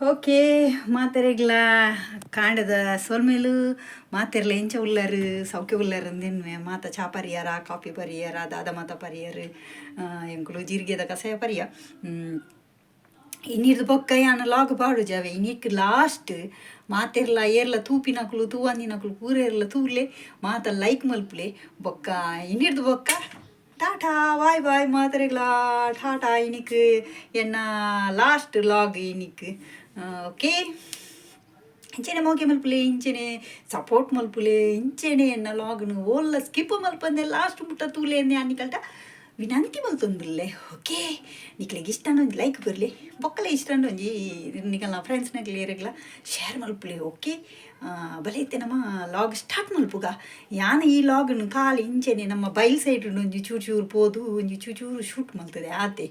Okay ಮಾತೆರೆಗ್ಲ ಕಾಂಡದ ಸೋಲ್ಮೇಲು ಮಾತೆರ್ಲ ಎಂಚ ಉಳ್ಳರು ಸೌಖ್ಯ ಉಳ್ಳರು ಅಂದಿನ್ವೆ ಮಾತ ಚಾ ಪರಿಯಾರ ಕಾಫಿ ಪರಿಯಾರ ದಾದ ಮಾತ ಪರಿಯರು ಎಂಕುಲು ಜೀರಿಗೆದ ಕಷಾಯ ಪರಿಯ ಇನ್ನಿರ್ದು ಬೊಕ್ಕ ಯಾನ ಲಾಗ್ ಪಾಡು ಜಾವೆ ಇನ್ನಿಕ್ ಲಾಸ್ಟ್ ಮಾತೆರ್ಲ ಏರ್ಲ ತೂಪಿನಕುಲು ತೂವಂದಿನಕುಲು ಪೂರೆರ್ಲ ತೂಲೆ ಮಾತ ಲೈಕ್ ಮಲ್ಪುಲೆ ಬೊಕ್ಕ ಇನ್ನಿರ್ದು ಬೊಕ್ಕ ಟಾಟಾ ಬಾಯ್ ಬಾಯ್ ಮಾತೆರೆಗ್ಲ ಟಾಟಾ ಇನಿಕ್ ಎನ್ನ ಲಾಸ್ಟ್ ಲಾಗ್ ಇನಿಕ್ ಓಕೆ ಇಂಚೆನೆ ಮೋಕೆ ಮಲ್ಪುಲೆ ಇಂಚೆನೆ ಸಪೋರ್ಟ್ ಮಲ್ಪುಲೆ ಇಂಚೆನೆ ಎನ್ನ ಲಾಗ್ನು ಓಲ್ಲ ಸ್ಕಿಪ್ ಮಲ್ಪಂದೆ ಲಾಸ್ಟ್ ಮುಟ್ಟ ತೂಲೆ ಅಂದೆ ಅನ್ನಿಕಲ್ಟ ವಿನಂತಿ ಮಲ್ತೊಂದುಲ್ಲೆ ಓಕೆ ನಿಕ್ಲೆಗೆ ಇಷ್ಟ ಒಂದು ಲೈಕ್ ಬರಲಿ ಬೊಕ್ಕಲೆ ಇಷ್ಟ ಒಂಜಿ ನಿಕಲ್ನ ಫ್ರೆಂಡ್ಸ್ನಾಗ್ಲಿ ಏರೆಗ್ಲ ಶೇರ್ ಮಲ್ಪುಲೆ ಓಕೆ ಬಲೆ ಇತ್ತೆ ನಮ್ಮ ಲಾಗ್ ಸ್ಟಾರ್ಟ್ ಮಲ್ಪುಗ ಯಾನ ಈ ಲಾಗ್ನು ಖಾಲಿ ಇಂಚೆನೆ ನಮ್ಮ ಬೈಲ್ ಸೈಡ್ ಒಂಜಿ ಚೂರು ಚೂರು ಪೋದು ಒಂಜಿ ಚೂರು ಶೂಟ್ ಮಲ್ತದೆ ಆತೆ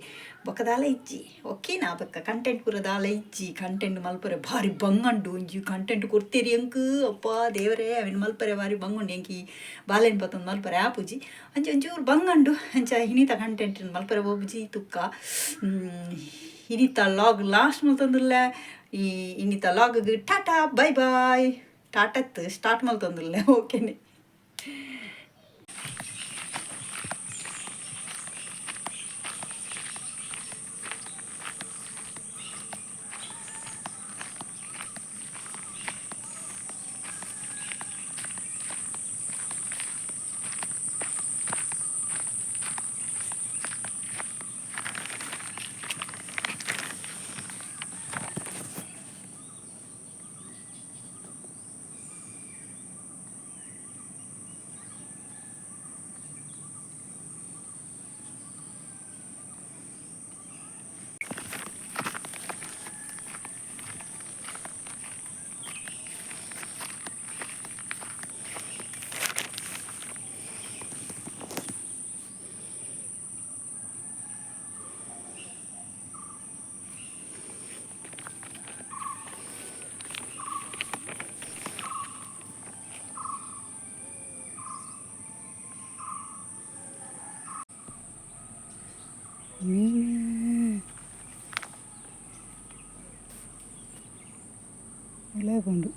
ಬೊಕ್ಕದಾಲ ಇಜ್ಜಿ ಓಕೆನಾ ಬೊಕ್ಕ ಕಂಟೆಂಟ್ ಪೂರ ದಾಲ ಇಜ್ಜಿ ಕಂಟೆಂಟ್ ಮಲ್ಪರೆ ಭಾರಿ ಬಂಗಂಡು ಒಂಜಿ ಕಂಟೆಂಟ್ ಕೊಡ್ತೀರಿ ಅಂಕ ಅಪ್ಪ ದೇವರೇ ಅವಿನ ಮಲ್ಪರೆ ಭಾರಿ ಬಂಗುಂಡು ಎಂಕಿ ಬಾಲೆನ್ ಪತ್ತೊಂದು ಮಲ್ಪರೆ ಆಪುಜಿ ಅಂಚೆ ಒಂಚೂರು ಬಂಗಂಡು ಅಂಚ ಹಿನಿತ ಕಂಟೆಂಟ್ ಮಲ್ಪರೆ ಹೋಗುಜಿ ತುಕ್ಕ ಇನ್ನಿತ ಲಾಗ್ ಲಾಸ್ಟ್ ಮಲ್ತೊಂದುಲ್ಲ ಈ ಇನ್ನಿತ ಲಾಗ್ಗೆ ಟಾಟಾ ಬೈ ಬಾಯ್ ಟಾಟತ್ ಸ್ಟಾರ್ಟ್ ಮಲ್ತೊಂದುಲ್ಲ ಓಕೆನೆ ಒಳ್ಳೆಗೊಂಡು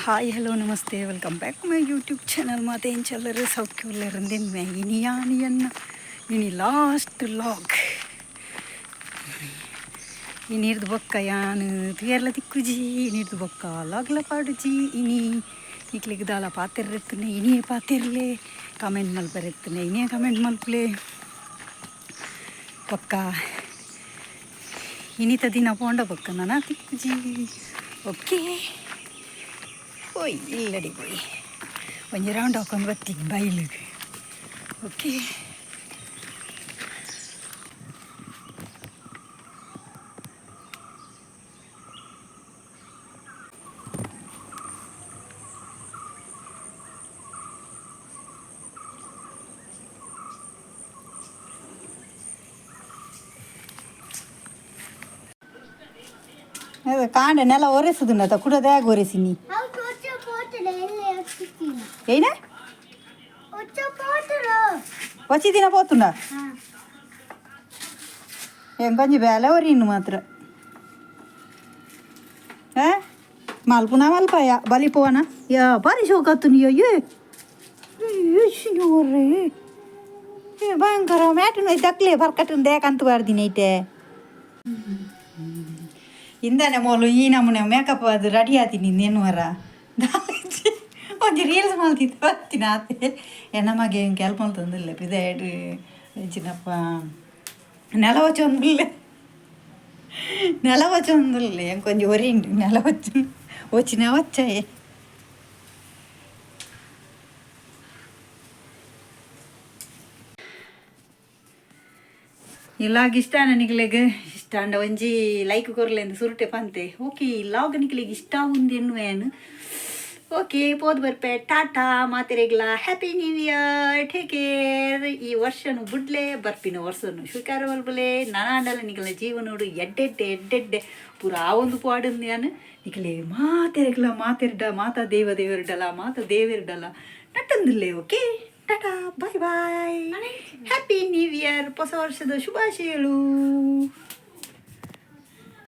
ಹಾಯ್ ಹಲೋ ನಮಸ್ತೆ welcome back my YouTube channel ಮಾತೆ ಏನು ಚಲ್ಲರು ಸೌಖ್ಯ ಉಳ್ಳರಂದಿನ ಮೇ ಇನಿಯಾನಿಯನ್ನ ಇನಿ ಲಾಸ್ಟ್ ಲಾಗ್ ಇನ್ನಿರ್ದು ಬೊಕ್ಕ ಯಾನು ತುಯರ್ಲ ತಿಕ್ಕುಜಿ ಇನ್ನಿರ್ದು ಬೊಕ್ಕ ಲಾಗ್ಲ ಪಾಡುಜಿ ಇನಿ ನಿಕ್ಲಿಗೆ ದಾಲ ಪಾತೆರ್ರೆತ್ತನೆ ಇನಿಯೇ ಪಾತೆರ್ಲೆ ಕಮೆಂಟ್ ಮಲ್ಪರೆತ್ತನೆ ಇನಿಯೇ ಕಮೆಂಟ್ ಮಲ್ಪಲೆ ಬೊಕ್ಕ ಇನಿತ ದಿನ ಪೋಂಡ ಬೊಕ್ಕ ನಾನು ತಿಕ್ಕುಜಿ ಓಕೆ പോയി ഇല്ലടി പോയി ಒಂಜಿ ರೌಂಡ್ ಹಾಕೊಂಡು ಬರ್ತೀನಿ ಬೈಲಿಗೆ ಓಕೆ ಕಾಂಡ ನೆಲ ಒರೆಸುದುಂಡ ಕುಡದ ಹೇಗೆ ಒರೆಸಿನಿ ಏನೇ వచ్చి తినపోతున్నా ఏం కొంచెం బేలవరిన్ను మాత్రం మలుపునా మలిపాయా బలిపోవనా యా పరిశోకత్తుని అయ్యే signore ಭಯಂಕರ ಮ್ಯಾಟು ದಕ್ಲೆ ಬರ್ಕಟ್ಟು ದೇಕಂತ ಬಾರ್ದಿನಿ ಐತೆ ಇಂದಾನೆ ಮೊಲು ಈ ನಮ್ಮನೆ ಮೇಕಪ್ ಅದು ರೆಡಿ ಆತೀನಿ ಇನ್ನೇನು ವರ ಒಂಜಿ ರೀಲ್ಸ್ ಮಲ್ತಿತ್ತು ಬರ್ತೀನಿ ಆತೆ ನಮಗೆ ಕೆಲ್ಪ ಮಲ್ತಂದಿಲ್ಲ ಪಿದಾಡು ಚಿನ್ನಪ್ಪ ನೆಲ వచ్చొందులే కొంచెం ఒరిండి నెల వచ్చినా వచ్చాయి ಇಲಾಗ ಇಷ್ಟ ನಿಕ್ಲೆಗ್ ಇಷ್ಟ ಅಂಡ ಒಂಜಿ ಲೈಕ್ ಕೊರ್ಲೆಂದು ಸುರುಟೆ ಪಂತೆ ಓಕೆ ಇಲಾಗ ನಿಕ್ಲೆಗ್ ಇಷ್ಟ ಉಂದು ಎನ್ನುವೇನು ಓಕೆ ಪೋದು ಬರ್ಪೆ ಟಾಟಾ ಮಾತೆರೆಗ್ಲ happy new year take care ಈ ವರ್ಷನು ಬುಡ್ಲೆ ಬರ್ಪಿನ ವರ್ಷನು ಸ್ವೀಕಾರ ಬಲ್ಬಲೆ ನಾನಾಂಡಲ ನಿಕ್ಲ ಜೀವನೋಡು ಎಡ್ಡೆಡ್ಡೆ ಪೂರ ಆ ಒಂದು ಪಾಡನ್ನು ನಾನು ನಿಕ್ಲೆ ಮಾತೆರೆಗ್ಲ ಮಾತಾ ದೇವರಿಡಲ ಮಾತಾ ದೇವರಿಡಲ ನಟ್ಟಂದಿಲ್ಲೆ ಓಕೆ ಟಾಟಾ ಬಾಯ್ ಬಾಯ್ ಹ್ಯಾಪಿ ನ್ಯೂ ಇಯರ್ ಹೊಸ ವರ್ಷದ ಶುಭಾಶಯಗಳು.